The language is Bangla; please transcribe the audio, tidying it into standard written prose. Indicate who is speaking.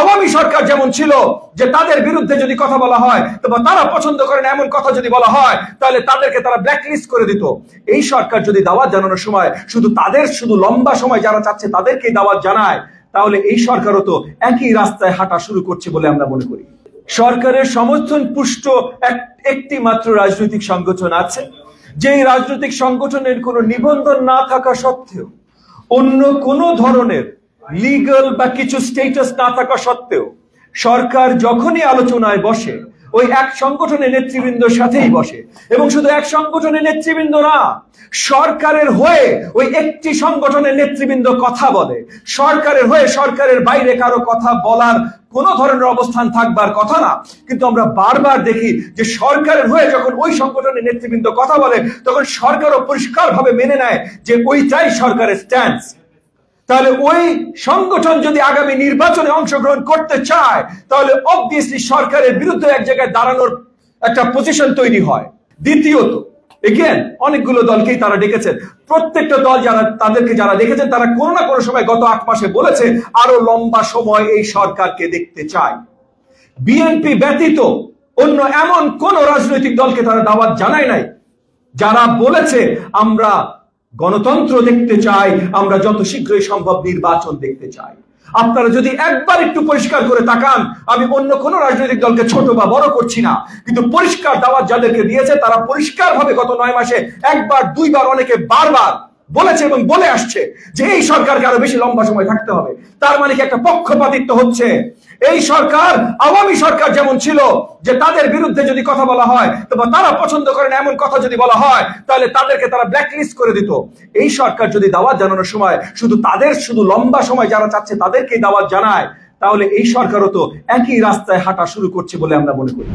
Speaker 1: আওয়ামী সরকার যেমন ছিল যে তাদের বিরুদ্ধে যদি কথা বলা হয় বা তারা পছন্দ করেন এমন কথা যদি বলা হয় তাহলে তাদেরকে তারা ব্ল্যাকলিস্ট করে দিত। এই সরকার যদি দাওয়াত জানানোর সময় শুধু লম্বা সময় যারা চাচ্ছে তাদেরকেই দাওয়াত জানায়, তাহলে এই সরকারও তো একই রাস্তায় হাঁটা শুরু করছে বলে আমরা মনে করি। সরকারের সমর্থন পুষ্ট একটি মাত্র রাজনৈতিক সংগঠন আছে, যেই রাজনৈতিক সংগঠনের কোনো নিবন্ধন না থাকা সত্ত্বেও, অন্য কোনো ধরনের লিগ্যাল বা কিছু স্ট্যাটাস না থাকা সত্ত্বেও সরকার যখনই আলোচনায় বসে ওই এক সংগঠনের নেতৃবৃন্দর সাথেই বসে, এবং শুধু এক সংগঠনের নেতৃবৃন্দ না, সরকারের হয়ে ওই একটি সংগঠনের নেতৃবৃন্দ কথা বলে। সরকারের হয়ে সরকারের বাইরে কারো কথা বলার কোন ধরনের অবস্থান থাকবার কথা না, কিন্তু আমরা বারবার দেখি যে সরকারের হয়ে যখন ওই সংগঠনের নেতৃবৃন্দ কথা বলে তখন সরকারও পরিষ্কারভাবে মেনে নেয় যে ওইটাই সরকারের স্ট্যান্স। তাহলে ওই সংগঠন যদি আগামী নির্বাচনে অংশগ্রহণ করতে চায় তাহলে অবভিয়াসলি সরকারের বিরুদ্ধে এক জায়গায় দাঁড়ানোর একটা পজিশন তৈরি হয়। দ্বিতীয়ত, এগেন অনেকগুলো দলকেই তারা ডেকেছেন, প্রত্যেকটা দল তাদেরকে যারা দেখেছেন তারা কোনো না কোনো সময় গত 8 মাসে বলেছে আরো লম্বা সময় এই সরকারকে দেখতে চায়। বিএনপি ব্যতীত অন্য এমন কোন রাজনৈতিক দলকে তারা দাওয়াত জানায় নাই যারা বলেছে আমরা গণতন্ত্র দেখতে চাই, আমরা যত শীঘ্রই সম্ভব নির্বাচন দেখতে চাই। আপনারা যদি একবার একটু পরিষ্কার করে তাকান, আমি অন্য কোন রাজনৈতিক দলকে ছোট বা বড় করছি না, কিন্তু পরিষ্কার দাওয়াত যাদেরকে দিয়েছে তারা পরিষ্কারভাবে গত 9 মাসে একবার দুইবার অনেকে বারবার বলেছে এবং বলে আসছে যে এই সরকারকে আরো বেশি লম্বা সময় থাকতে হবে। তার মানে কি একটা পক্ষপাতিত্ব হচ্ছে। এই সরকার আওয়ামী সরকার যেমন ছিল যে তাদের বিরুদ্ধে যদি কথা বলা হয় বা তারা পছন্দ করেন এমন কথা যদি বলা হয় তাহলে তাদেরকে তারা ব্ল্যাকলিস্ট করে দিত। এই সরকার যদি দাওয়াত জানানোর সময় শুধু লম্বা সময় যারা চাচ্ছে তাদেরকেই দাওয়াত জানায়, তাহলে এই সরকারও তো একই রাস্তায় হাঁটা শুরু করছে বলে আমরা মনে করি।